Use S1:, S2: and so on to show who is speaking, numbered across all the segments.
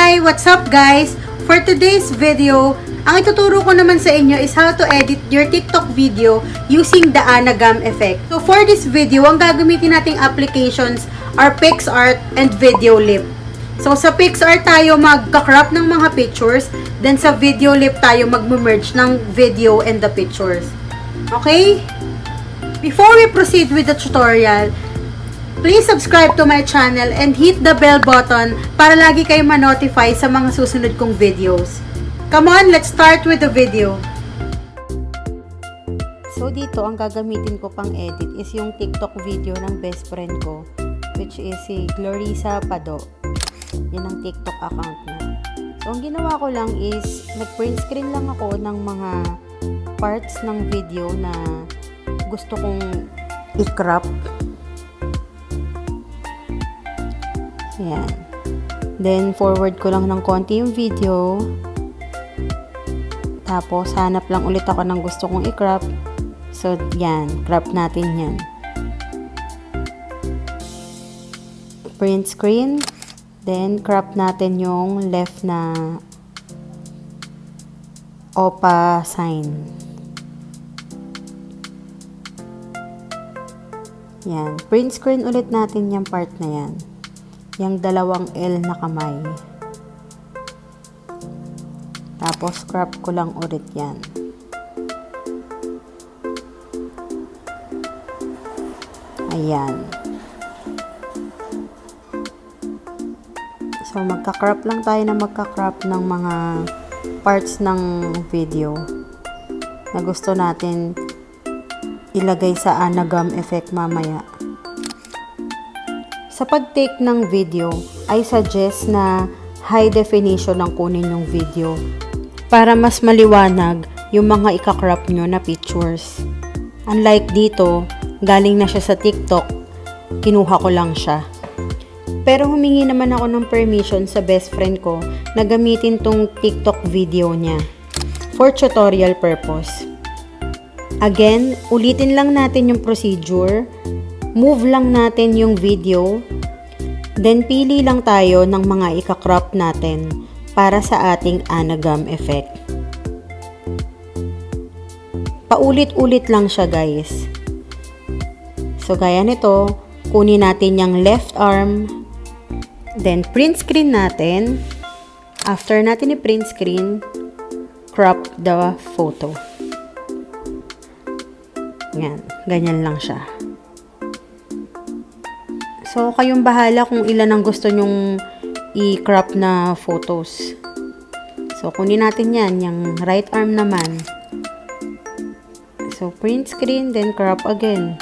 S1: Hi! What's up guys? For today's video, ang ituturo ko naman sa inyo is how to edit your TikTok video using the Anagum effect. So for this video, ang gagamitin nating applications are PicsArt and Videoleap. So sa PicsArt tayo magka-crop ng mga pictures, then sa Videoleap tayo mag-merge ng video and the pictures. Okay? Before we proceed with the tutorial, please subscribe to my channel and hit the bell button para lagi kayo ma-notify sa mga susunod kong videos. Come on, let's start with the video. So dito, ang gagamitin ko pang edit is yung TikTok video ng best friend ko, which is si Glorisa Pado. Yan ang TikTok account niya. So ang ginawa ko lang is nag-print screen lang ako ng mga parts ng video na gusto kong i-crop. Ayan. Then, forward ko lang ng konti yung video. Tapos, hanap lang ulit ako ng gusto kong i-crop. So, yan. Crop natin yan. Print screen. Then, crop natin yung left na OPA sign. Yan. Print screen ulit natin yung part na yan. Yung dalawang L na kamay. Tapos, crop ko lang ulit yan. Ayan. So, magka-crop lang tayo na magka-crop ng mga parts ng video na gusto natin ilagay sa Anagum effect mamaya. Sa pag-take ng video, I suggest na high definition ang kunin yung video para mas maliwanag yung mga ika-crop nyo na pictures. Unlike dito, galing na siya sa TikTok, kinuha ko lang siya. Pero humingi naman ako ng permission sa best friend ko na gamitin tong TikTok video niya for tutorial purpose. Again, ulitin lang natin yung procedure. Move lang natin yung video, then pili lang tayo ng mga ika-crop natin para sa ating Anagum effect. Paulit-ulit lang siya guys. So gaya nito, kunin natin yung left arm, then print screen natin. After natin i-print screen, crop the photo. Yan, ganyan lang siya. So, kayong bahala kung ilan ang gusto nyong i-crop na photos. So, kunin natin yan, yung right arm naman. So, print screen, then crop again.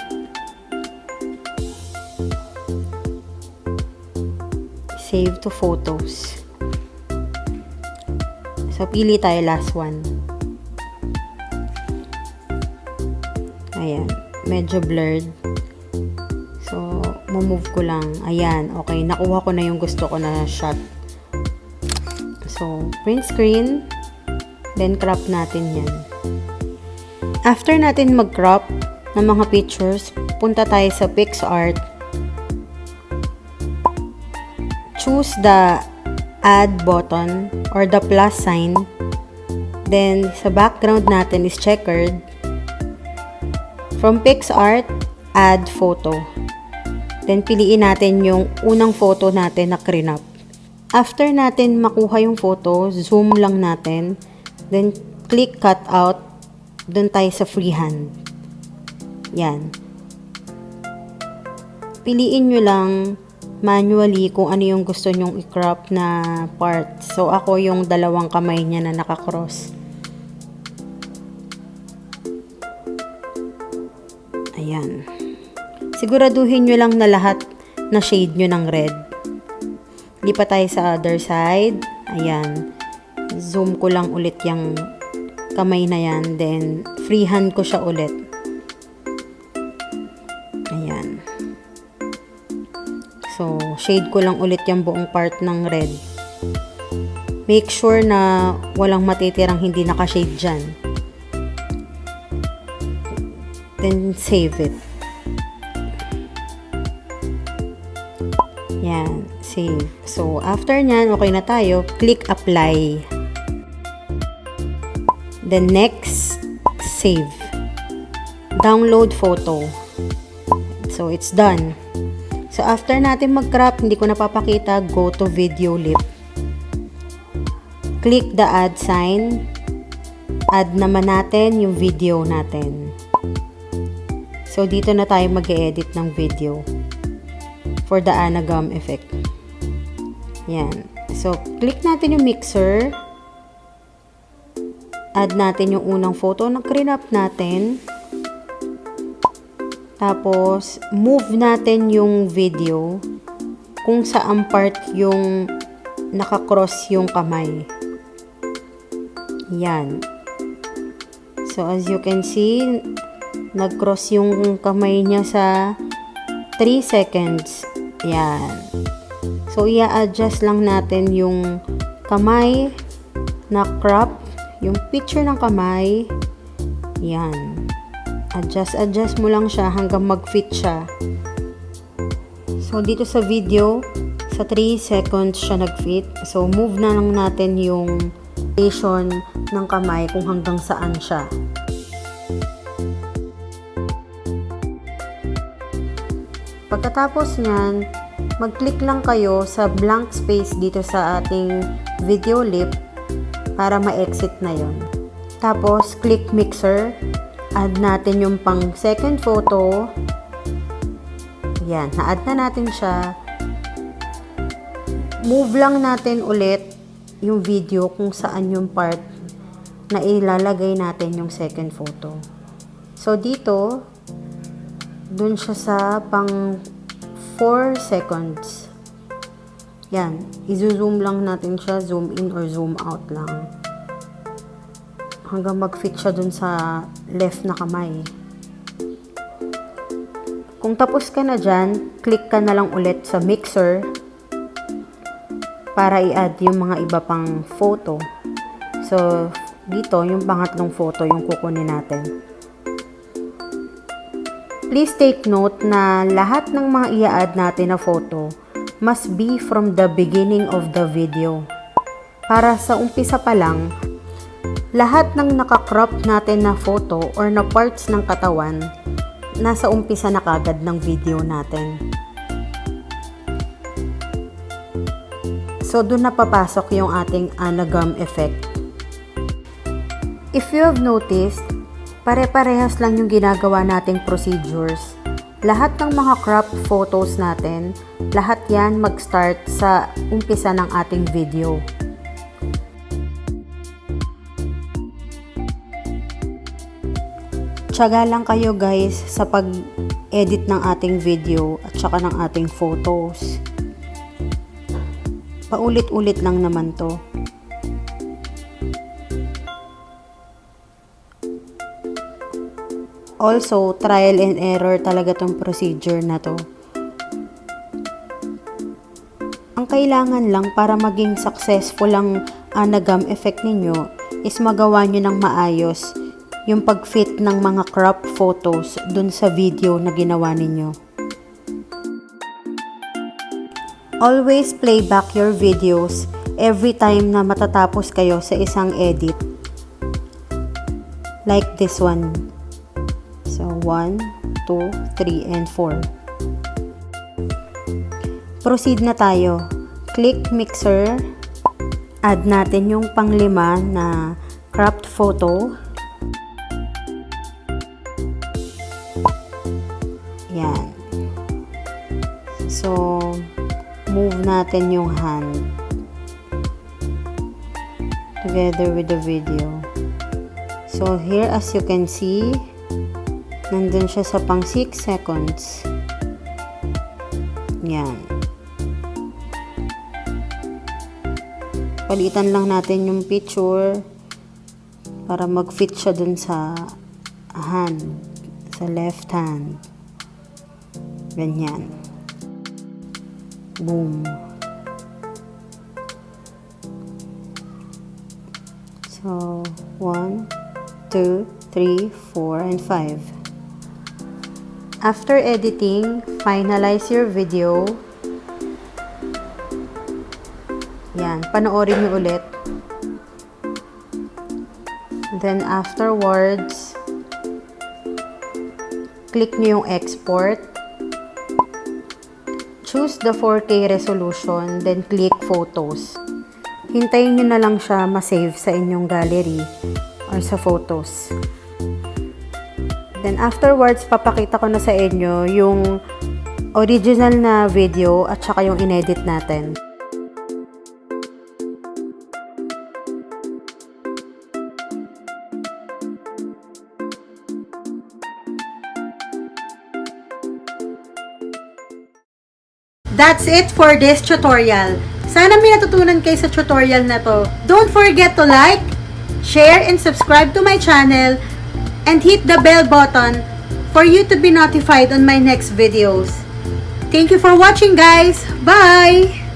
S1: Save to photos. So, pili tayo last one. Ayan, medyo blurred. So, move ko lang. Ayan, okay. Nakuha ko na yung gusto ko na shot. So, print screen. Then, crop natin yan. After natin mag-crop ng mga pictures, punta tayo sa PicsArt. Choose the add button or the plus sign. Then, sa background natin is checkered. From PicsArt, add photo. Then, piliin natin yung unang photo natin na crinop. After natin makuha yung photo, zoom lang natin. Then, click cut out. Doon tayo sa freehand. Yan. Piliin nyo lang manually kung ano yung gusto nyong i-crop na part. So, ako yung dalawang kamay niya na nakakross. Ayan. Siguraduhin nyo lang na lahat na shade nyo ng red. Lipat tayo sa other side. Ayan. Zoom ko lang ulit yung kamay na yan. Then, freehand ko siya ulit. Ayan. So, shade ko lang ulit yung buong part ng red. Make sure na walang matitirang hindi nakashade dyan. Then, save it. Yan. save. So, after nyan, okay na tayo. Click apply. Then next, save. Download photo. So, it's done. So, after natin mag-crop, hindi ko napapakita, go to Videoleap. Click the add sign. Add naman natin yung video natin. So, dito na tayo mag-edit ng video for the Anagum effect. Yan. So, click natin yung mixer. Add natin yung unang photo na crinap natin. Tapos, move natin yung video kung saan part yung nakakross yung kamay. Yan. So, as you can see, nag-cross yung kamay niya sa 3 seconds. Yan. So, i-adjust lang natin yung kamay na crop, yung picture ng kamay. Yan. Adjust mo lang siya hanggang mag-fit siya. So, dito sa video, sa 3 seconds siya nag-fit. So, move na lang natin yung position ng kamay kung hanggang saan siya. Pagkatapos nyan, mag-click lang kayo sa blank space dito sa ating Videoleap para ma-exit na yon. Tapos, click mixer. Add natin yung pang second photo. Yan, na-add na natin siya. Move lang natin ulit yung video kung saan yung part na ilalagay natin yung second photo. So, dito, dun siya sa pang 4 seconds. Yan. I-zoom lang natin siya. Zoom in or zoom out lang. Hanggang mag-fit siya dun sa left na kamay. Kung tapos ka na dyan, click ka na lang ulit sa mixer para i-add yung mga iba pang photo. So, dito, yung pangatlong photo yung kukunin natin. Please take note na lahat ng mga i-add natin na photo must be from the beginning of the video. Para sa umpisa pa lang, lahat ng nakakrop natin na photo or na parts ng katawan, nasa umpisa na kagad ng video natin. So, dun na papasok yung ating Anagum effect. If you have noticed, pare-parehas lang yung ginagawa nating procedures. Lahat ng mga cropped photos natin, lahat yan mag-start sa umpisa ng ating video. Tiyaga lang kayo guys sa pag-edit ng ating video at saka ng ating photos. Paulit-ulit lang naman to. Also, trial and error talaga tong procedure na to. Ang kailangan lang para maging successful ang Anagum effect ninyo is magawa nyo ng maayos yung pag-fit ng mga crop photos dun sa video na ginawa ninyo. Always play back your videos every time na matatapos kayo sa isang edit. Like this one. So, 1, 2, 3, and 4. Proceed na tayo. Click mixer. Add natin yung panglima na cropped photo. Yan. So, move natin yung hand together with the video. So, here as you can see, nandun siya sa pang 6 seconds. Yan. Palitan lang natin yung picture para mag-fit siya dun sa hand, sa left hand. Ganyan. Boom. So, 1, 2, 3, 4, and 5. After editing, finalize your video. panoorin nyo ulit. Then afterwards, click nyo yung export. Choose the 4K resolution, then click photos. Hintayin nyo na lang siya ma-save sa inyong gallery or sa photos. Then afterwards, papakita ko na sa inyo yung original na video at saka yung inedit natin. That's it for this tutorial. Sana may natutunan kayo sa tutorial na to. Don't forget to like, share, and subscribe to my channel and hit the bell button for you to be notified on my next videos. Thank you for watching, guys. Bye!